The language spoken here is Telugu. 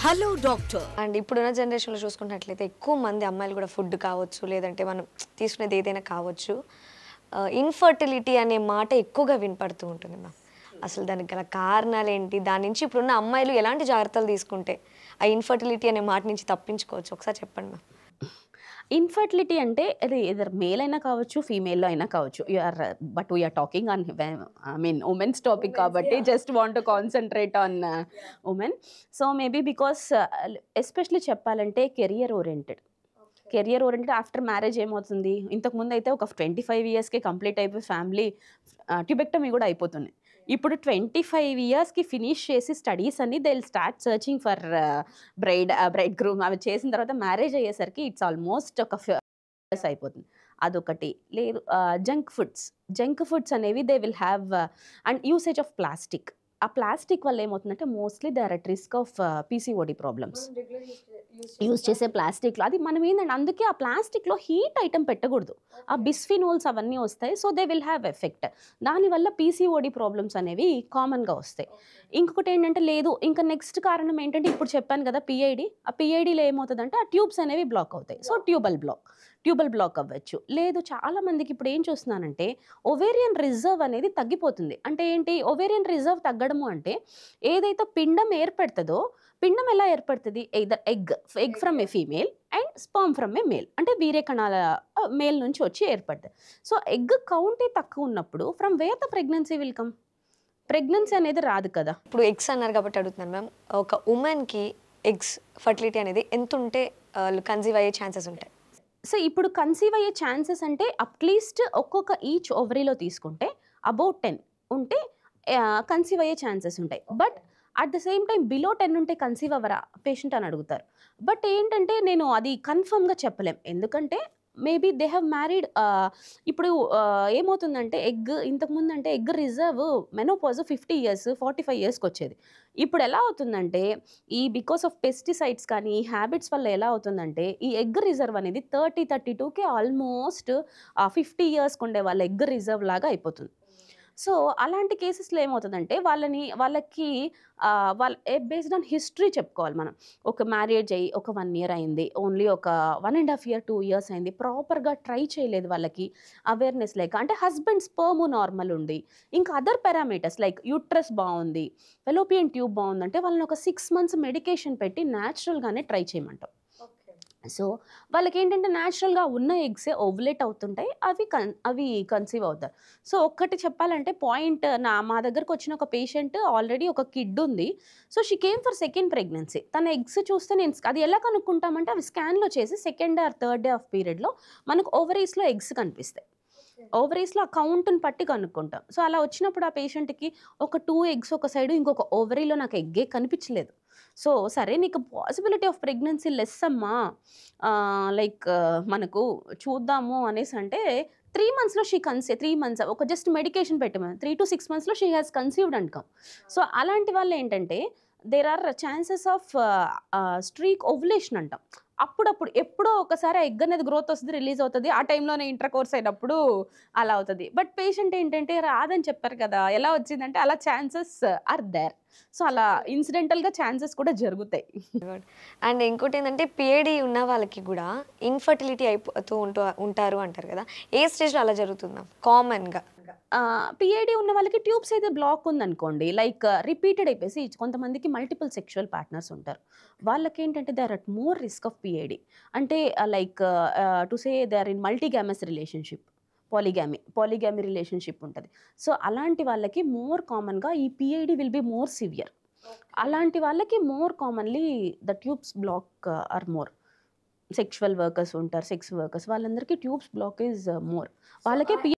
Hello doctor. అండ్ ఇప్పుడున్న జనరేషన్లో చూసుకున్నట్లయితే ఎక్కువ మంది అమ్మాయిలు కూడా ఫుడ్ కావచ్చు, లేదంటే మనం తీసుకునేది ఏదైనా కావచ్చు, ఇన్ఫర్టిలిటీ అనే మాట ఎక్కువగా వినపడుతూ ఉంటుంది మ్యామ్. అసలు దానికి గల కారణాలు ఏంటి? దాని నుంచి ఇప్పుడున్న అమ్మాయిలు ఎలాంటి జాగ్రత్తలు తీసుకుంటే ఆ ఇన్ఫర్టిలిటీ అనే మాట నుంచి తప్పించుకోవచ్చు? ఒకసారి చెప్పండి మ్యామ్. ఇన్ఫర్టిలిటీ అంటే అది ఎదర్ మేల్ అయినా కావచ్చు, ఫీమేల్లో అయినా కావచ్చు. But we're talking on women's topic కాబట్టి just want to concentrate on women. So maybe because especially చెప్పాలంటే కెరియర్ ఓరియంటెడ్ ఆఫ్టర్ మ్యారేజ్ ఏమవుతుంది, ఇంతకుముందు అయితే ఒక 25 yearsకే కంప్లీట్ అయిపోయి ఫ్యామిలీ ట్యూబెక్టమీ కూడా అయిపోతుంది. ఇప్పుడు 25 yearsకి ఫినిష్ చేసి స్టడీస్ అన్ని they will start searching for bride groom. అవి చేసిన తర్వాత మ్యారేజ్ అయ్యేసరికి ఇట్స్ ఆల్మోస్ట్ ఒక years అయిపోతుంది. అదొకటి. లేదు జంక్ ఫుడ్స్ అనేవి they will have and usage of plastic. ఆ ప్లాస్టిక్ వల్ల ఏమవుతుందంటే mostly they are at risk of PCOD problems. Use చేసే ప్లాస్టిక్లో అది మనం ఏంటంటే అందుకే ఆ ప్లాస్టిక్లో హీట్ ఐటమ్ పెట్టకూడదు. ఆ బిస్ఫినోల్స్ అవన్నీ వస్తాయి. So they will have effect. దానివల్ల పీసీఓడి ప్రాబ్లమ్స్ అనేవి కామన్గా వస్తాయి. ఇంకొకటి ఏంటంటే లేదు ఇంకా నెక్స్ట్ కారణం ఏంటంటే ఇప్పుడు చెప్పాను కదా పిఐడి. ఆ పిఐడిలో ఏమవుతుందంటే ఆ ట్యూబ్స్ అనేవి బ్లాక్ అవుతాయి. సో ట్యూబల్ బ్లాక్ అవ్వచ్చు. లేదు చాలా మందికి ఇప్పుడు ఏం చూస్తున్నానంటే ఒవేరియన్ రిజర్వ్ అనేది తగ్గిపోతుంది. అంటే ఏంటి ఒవేరియన్ రిజర్వ్ తగ్గడము అంటే ఏదైతే పిండం ఏర్పడుతుందో పిండం ఎలా ఏర్పడుతుంది, either egg from A female and sperm from A male, అంటే వీరే కణాల మేల్ నుంచి వచ్చి ఏర్పడుతుంది. సో ఎగ్ కౌంటే తక్కువ ఉన్నప్పుడు from where the pregnancy will come, pregnancy అనేది రాదు కదా. ఇప్పుడు ఎగ్స్ అన్నారు కాబట్టి అడుగుతున్నాను మ్యామ్. ఒక ఉమెన్కి ఎగ్స్ ఫర్టిలిటీ అనేది ఎంత ఉంటే కన్సీవ్ అయ్యే ఛాన్సెస్ ఉంటాయి? సో ఇప్పుడు కన్సీవ్ అయ్యే ఛాన్సెస్ అంటే అట్లీస్ట్ ఒక్కొక్క ఈచ్ ఓవరీలో తీసుకుంటే అబౌట్ 10 ఉంటే కన్సీవ్ అయ్యే ఛాన్సెస్ ఉంటాయి. But at the same time below 10 ఉంటే కన్సీవ్ అవ్వరా పేషెంట్ అని అడుగుతారు. బట్ ఏంటంటే నేను అది కన్ఫర్మ్గా చెప్పలేం. ఎందుకంటే మేబీ దే హ్యావ్ మ్యారీడ్. ఇప్పుడు ఏమవుతుందంటే ఇంతకుముందు అంటే ఎగ్ రిజర్వ్ మెనోపాజ్ 50 years 45 yearsకి వచ్చేది. ఇప్పుడు ఎలా అవుతుందంటే ఈ బికాస్ ఆఫ్ పెస్టిసైడ్స్ కానీ ఈ హ్యాబిట్స్ వల్ల ఎలా అవుతుందంటే ఈ ఎగ్ రిజర్వ్ అనేది 32కే ఆల్మోస్ట్ 50 yearsకి ఉండే వాళ్ళ ఎగ్ రిజర్వ్ లాగా అయిపోతుంది. సో అలాంటి కేసెస్లో ఏమవుతుందంటే వాళ్ళకి వాళ్ళ బేస్డ్ ఆన్ హిస్టరీ చెప్పుకోవాలి మనం. ఒక మ్యారేజ్ అయ్యి ఒక 1 year అయింది, ఓన్లీ ఒక 1.5 year 2 years అయింది, ప్రాపర్గా ట్రై చేయలేదు, వాళ్ళకి అవేర్నెస్ లేక, అంటే హస్బెండ్ స్పర్మ్ నార్మల్ ఉంది, ఇంకా అదర్ పారామీటర్స్ లైక్ యూట్రస్ బాగుంది, ఫెలోపియన్ ట్యూబ్ బాగుందంటే వాళ్ళని ఒక 6 months మెడికేషన్ పెట్టి న్యాచురల్గానే ట్రై చేయమంటాం. సో వాళ్ళకి ఏంటంటే న్యాచురల్గా ఉన్న ఎగ్సే ఓవులేట్ అవుతుంటాయి, అవి కన్సీవ్ అవుతారు. సో ఒక్కటి చెప్పాలంటే పాయింట్, మా దగ్గరకు వచ్చిన ఒక పేషెంట్ ఆల్రెడీ ఒక కిడ్ ఉంది. So she came for second pregnancy. తన ఎగ్స్ చూస్తే నేను అది ఎలా కనుక్కుంటామంటే అవి స్కాన్లో చేసి 2nd or 3rd day of పీరియడ్లో మనకు ఓవరీస్లో ఎగ్స్ కనిపిస్తాయి. ఓవరీస్లో ఆ కౌంట్ని పట్టి కనుక్కుంటాం. సో అలా వచ్చినప్పుడు ఆ పేషెంట్కి ఒక 2 eggs ఒక సైడు, ఇంకొక ఓవరీలో నాకు ఎగ్గే కనిపించలేదు. సో సరే నీకు పాసిబిలిటీ ఆఫ్ ప్రెగ్నెన్సీ లెస్ అమ్మా, లైక్ మనకు చూద్దాము అనేసి అంటే 3 monthsలో షీ 3 months ఒక జస్ట్ మెడికేషన్ పెట్టమని 3 to 6 monthsలో షీ హ్యాస్ కన్సీవ్డ్ అనుకో. సో అలాంటి వాళ్ళు ఏంటంటే there are chances of streak ovulation అంటాం. అప్పుడప్పుడు ఎప్పుడో ఒకసారి ఆ ఎగ్ అనేది గ్రోత్ వస్తుంది, రిలీజ్ అవుతుంది, ఆ టైంలోనే ఇంటర్ కోర్స్ అయినప్పుడు అలా అవుతుంది. బట్ పేషెంట్ ఏంటంటే రాదని చెప్పారు కదా, ఎలా వచ్చిందంటే అలా ఛాన్సెస్ ఆర్ దేర్. సో అలా ఇన్సిడెంటల్గా ఛాన్సెస్ కూడా జరుగుతాయి. అండ్ ఇంకోటి ఏంటంటే పిఐడి ఉన్న వాళ్ళకి కూడా ఇన్ఫర్టిలిటీ అయిపోతూ ఉంటారు అంటారు కదా, ఏ స్టేజ్లో అలా జరుగుతుందా కామన్గా? పిఐడి ఉన్న వాళ్ళకి ట్యూబ్స్ అయితే బ్లాక్ ఉందనుకోండి, లైక్ రిపీటెడ్ అయిపోయి కొంతమందికి మల్టిపుల్ సెక్షువల్ పార్ట్నర్స్ ఉంటారు. వాళ్ళకి ఏంటంటే they are at more risk of PID. అంటే like to say they are in multigamous relationship, polygamy relationship ఉంటుంది. సో అలాంటి వాళ్ళకి మోర్ కామన్గా ఈ PID will be more severe. అలాంటి వాళ్ళకి more commonly the tubes block are more. Sexual workers ఉంటారు, సెక్స్ వర్కర్స్, వాళ్ళందరికీ ట్యూబ్స్ బ్లాక్ ఈజ్ మోర్. వాళ్ళకే